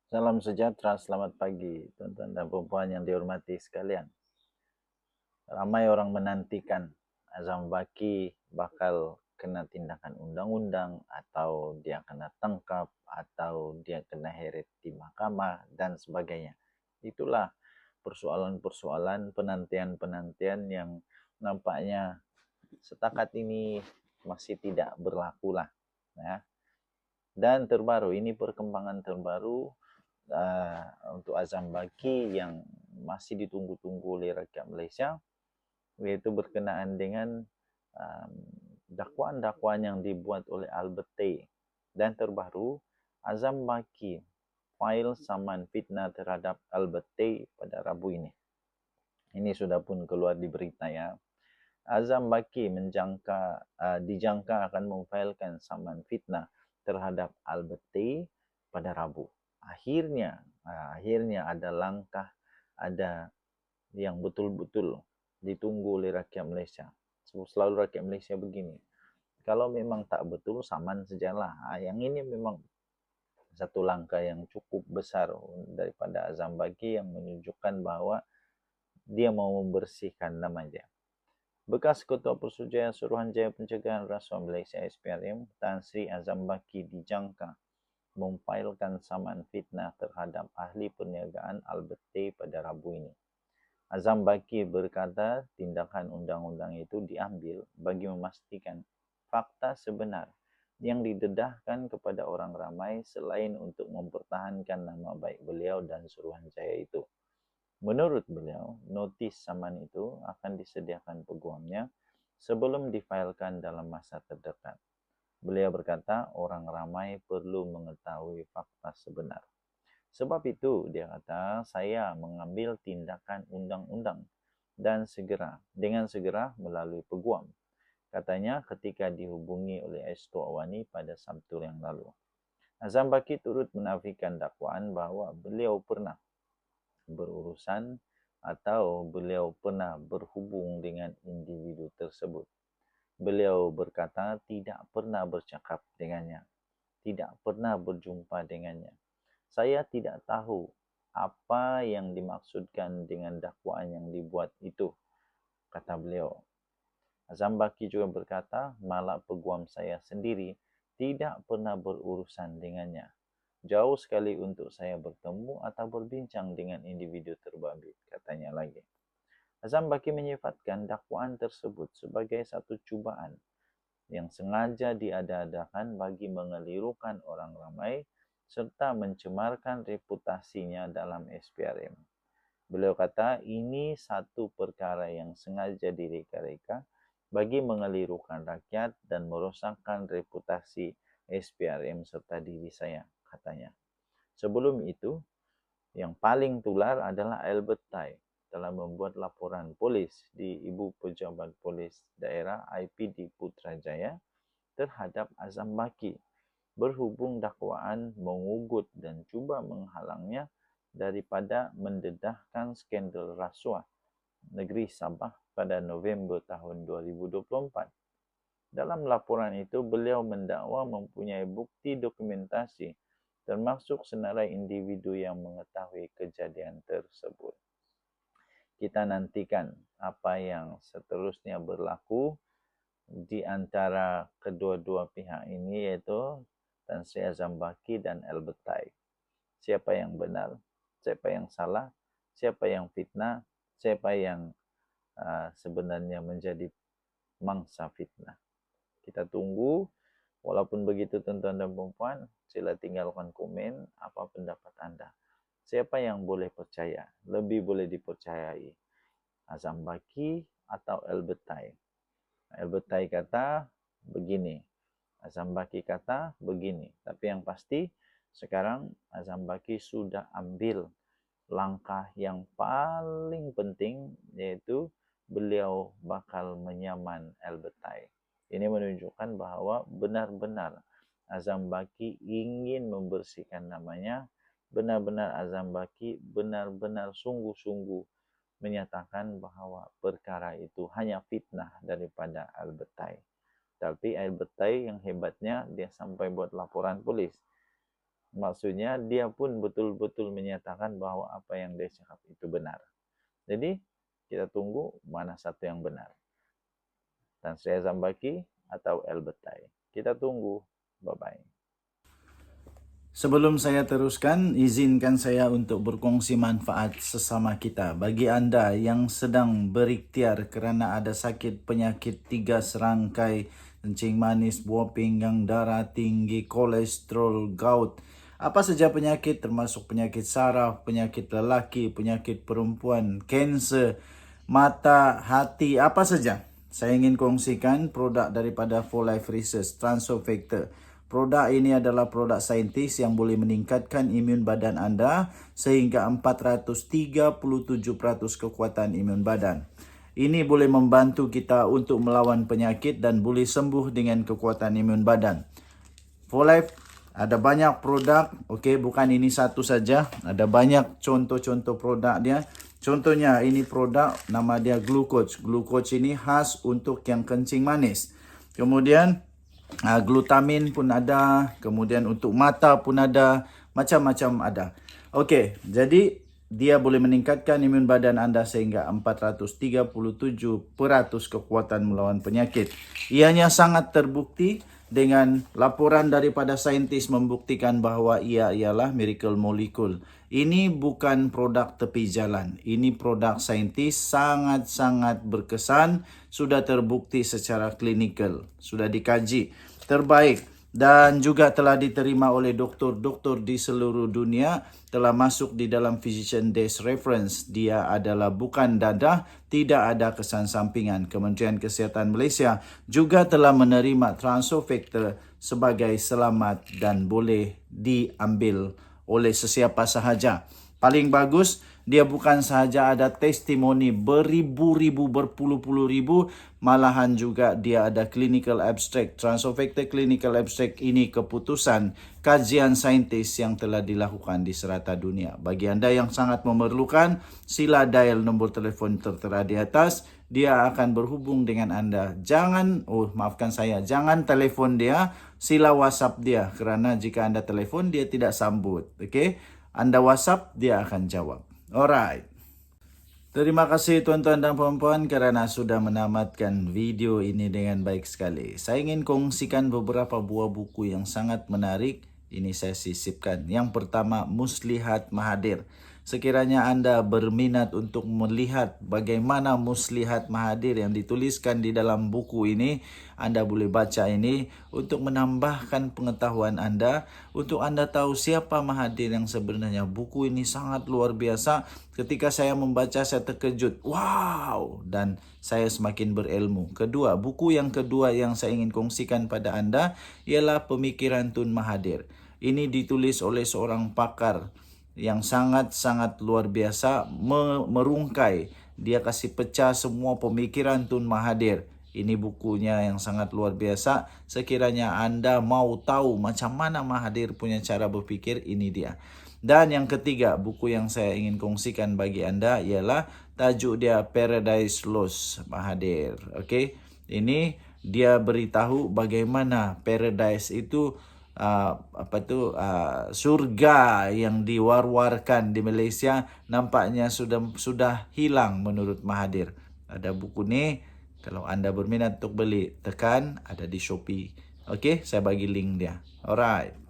Salam sejahtera, selamat pagi, tuan-tuan dan puan yang dihormati sekalian. Ramai orang menantikan Azam Baki bakal kena tindakan undang-undang, atau dia kena tangkap, atau dia kena heret di mahkamah, dan sebagainya. Itulah persoalan-persoalan penantian-penantian yang nampaknya setakat ini masih tidak berlaku lah. Ya. Dan terbaru, ini perkembangan terbaru untuk Azam Baki yang masih ditunggu-tunggu oleh rakyat Malaysia, yaitu berkenaan dengan um, dakwaan-dakwaan yang dibuat oleh Albert Tay. Dan terbaru, Azam Baki file saman fitnah terhadap Albert Tay pada Rabu ini. Ini sudah pun keluar di berita ya. Azam Baki dijangka akan memfailkan saman fitnah terhadap Albert Tay pada Rabu. Akhirnya ada langkah, ada yang betul-betul ditunggu oleh rakyat Malaysia. Selalu rakyat Malaysia begini, kalau memang tak betul, saman sajalah. Yang ini memang satu langkah yang cukup besar daripada Azam Baki yang menunjukkan bahawa dia mau membersihkan nama dia. Bekas Ketua Persujaya Suruhanjaya Pencegahan Rasuah Malaysia SPRM, Tan Sri Azam Baki dijangka memfailkan saman fitnah terhadap ahli perniagaan Albert Tay pada Rabu ini. Azam Baki berkata tindakan undang-undang itu diambil bagi memastikan fakta sebenar yang didedahkan kepada orang ramai selain untuk mempertahankan nama baik beliau dan Suruhanjaya itu. Menurut beliau, notis saman itu akan disediakan peguamnya sebelum difailkan dalam masa terdekat. Beliau berkata orang ramai perlu mengetahui fakta sebenar. Sebab itu, dia kata, saya mengambil tindakan undang-undang dan dengan segera melalui peguam. Katanya ketika dihubungi oleh Estu Awani pada Sabtu yang lalu. Azam Baki turut menafikan dakwaan bahawa beliau pernah berurusan atau beliau pernah berhubung dengan individu tersebut. Beliau berkata tidak pernah bercakap dengannya, tidak pernah berjumpa dengannya. Saya tidak tahu apa yang dimaksudkan dengan dakwaan yang dibuat itu, kata beliau. Azam Baki juga berkata, malah peguam saya sendiri tidak pernah berurusan dengannya. Jauh sekali untuk saya bertemu atau berbincang dengan individu terbabit, katanya lagi. Azam Baki menyifatkan dakwaan tersebut sebagai satu cubaan yang sengaja diada-adakan bagi mengelirukan orang ramai serta mencemarkan reputasinya dalam SPRM. Beliau kata ini satu perkara yang sengaja direka-reka bagi mengelirukan rakyat dan merosakkan reputasi SPRM serta diri saya, katanya. Sebelum itu, yang paling tular adalah Albert Tay telah membuat laporan polis di Ibu Pejabat Polis Daerah IPD Putrajaya terhadap Azam Baki berhubung dakwaan mengugut dan cuba menghalangnya daripada mendedahkan skandal rasuah negeri Sabah pada November tahun 2024. Dalam laporan itu, beliau mendakwa mempunyai bukti dokumentasi termasuk senarai individu yang mengetahui kejadian tersebut. Kita nantikan apa yang seterusnya berlaku di antara kedua-dua pihak ini, yaitu Tan Sri Azam Baki dan Albert Tay. Siapa yang benar, siapa yang salah, siapa yang fitnah, siapa yang sebenarnya menjadi mangsa fitnah. Kita tunggu. Walaupun begitu, tuan-tuan dan puan, sila tinggalkan komen apa pendapat anda. Siapa yang boleh percaya, lebih boleh dipercayai, Azam Baki atau Albert Tay? Albert Tay kata begini, Azam Baki kata begini. Tapi yang pasti sekarang Azam Baki sudah ambil langkah yang paling penting, yaitu beliau bakal menyaman Albert Tay. Ini menunjukkan bahawa benar-benar Azam Baki ingin membersihkan namanya, benar-benar Azam Baki benar-benar sungguh-sungguh menyatakan bahawa perkara itu hanya fitnah daripada Albert Tay. Tapi Albert Tay yang hebatnya, dia sampai buat laporan polis. Maksudnya dia pun betul-betul menyatakan bahwa apa yang dia cakap itu benar. Jadi kita tunggu mana satu yang benar. Tan Sri Azam Baki atau El Betai. Kita tunggu. Bye-bye. Sebelum saya teruskan, izinkan saya untuk berkongsi manfaat sesama kita. Bagi Anda yang sedang berikhtiar kerana ada sakit penyakit 3 serangkai, kencing manis, buah pinggang, darah tinggi, kolesterol, gout, apa saja penyakit termasuk penyakit saraf, penyakit lelaki, penyakit perempuan, kanser, mata, hati, apa saja. Saya ingin kongsikan produk daripada 4Life Research, Transofactor. Produk ini adalah produk saintis yang boleh meningkatkan imun badan anda sehingga 437% kekuatan imun badan. Ini boleh membantu kita untuk melawan penyakit dan boleh sembuh dengan kekuatan imun badan. 4Life ada banyak produk, okey, bukan ini satu saja. Ada banyak contoh-contoh produk dia. Contohnya ini produk nama dia Glucoach. Glucoach ini khas untuk yang kencing manis. Kemudian glutamin pun ada, kemudian untuk mata pun ada, macam-macam ada. Okey, jadi dia boleh meningkatkan imun badan anda sehingga 437% kekuatan melawan penyakit. Ianya sangat terbukti dengan laporan daripada saintis membuktikan bahawa ia ialah miracle molecule. Ini bukan produk tepi jalan. Ini produk saintis sangat-sangat berkesan, sudah terbukti secara klinikal, sudah dikaji, terbaik dan juga telah diterima oleh doktor-doktor di seluruh dunia, telah masuk di dalam Physician Desk Reference. Dia adalah bukan dadah, tidak ada kesan sampingan. Kementerian Kesihatan Malaysia juga telah menerima Transofactor sebagai selamat dan boleh diambil oleh sesiapa sahaja. Paling bagus, dia bukan sahaja ada testimoni beribu-ribu, berpuluh-puluh ribu, malahan juga dia ada clinical abstract. Transofactor clinical abstract ini keputusan kajian saintis yang telah dilakukan di serata dunia. Bagi anda yang sangat memerlukan, sila dial nombor telefon tertera di atas. Dia akan berhubung dengan anda. Jangan telefon dia, sila WhatsApp dia. Kerana jika anda telefon, dia tidak sambut. Okay? Anda WhatsApp, dia akan jawab. Alright. Terima kasih tuan-tuan dan puan-puan kerana sudah menamatkan video ini dengan baik sekali. Saya ingin kongsikan beberapa buah buku yang sangat menarik. Ini saya sisipkan. Yang pertama, Muslihat Mahathir. Sekiranya anda berminat untuk melihat bagaimana Muslihat Mahathir yang dituliskan di dalam buku ini, anda boleh baca ini untuk menambahkan pengetahuan anda, untuk anda tahu siapa Mahathir yang sebenarnya. Buku ini sangat luar biasa. Ketika saya membaca, saya terkejut. Wow! Dan saya semakin berilmu. Kedua, buku yang kedua yang saya ingin kongsikan pada anda ialah Pemikiran Tun Mahathir. Ini ditulis oleh seorang pakar yang sangat-sangat luar biasa, merungkai. Dia kasih pecah semua pemikiran Tun Mahathir. Ini bukunya yang sangat luar biasa. Sekiranya anda mau tahu macam mana Mahathir punya cara berfikir, ini dia. Dan yang ketiga, buku yang saya ingin kongsikan bagi anda ialah tajuk dia Paradise Lost Mahathir. Okey, ini dia beritahu bagaimana paradise itu surga yang diwar-warkan di Malaysia nampaknya sudah hilang menurut Mahathir. Ada buku ni, kalau anda berminat untuk beli, tekan, ada di Shopee. Okey, saya bagi link dia. Alright.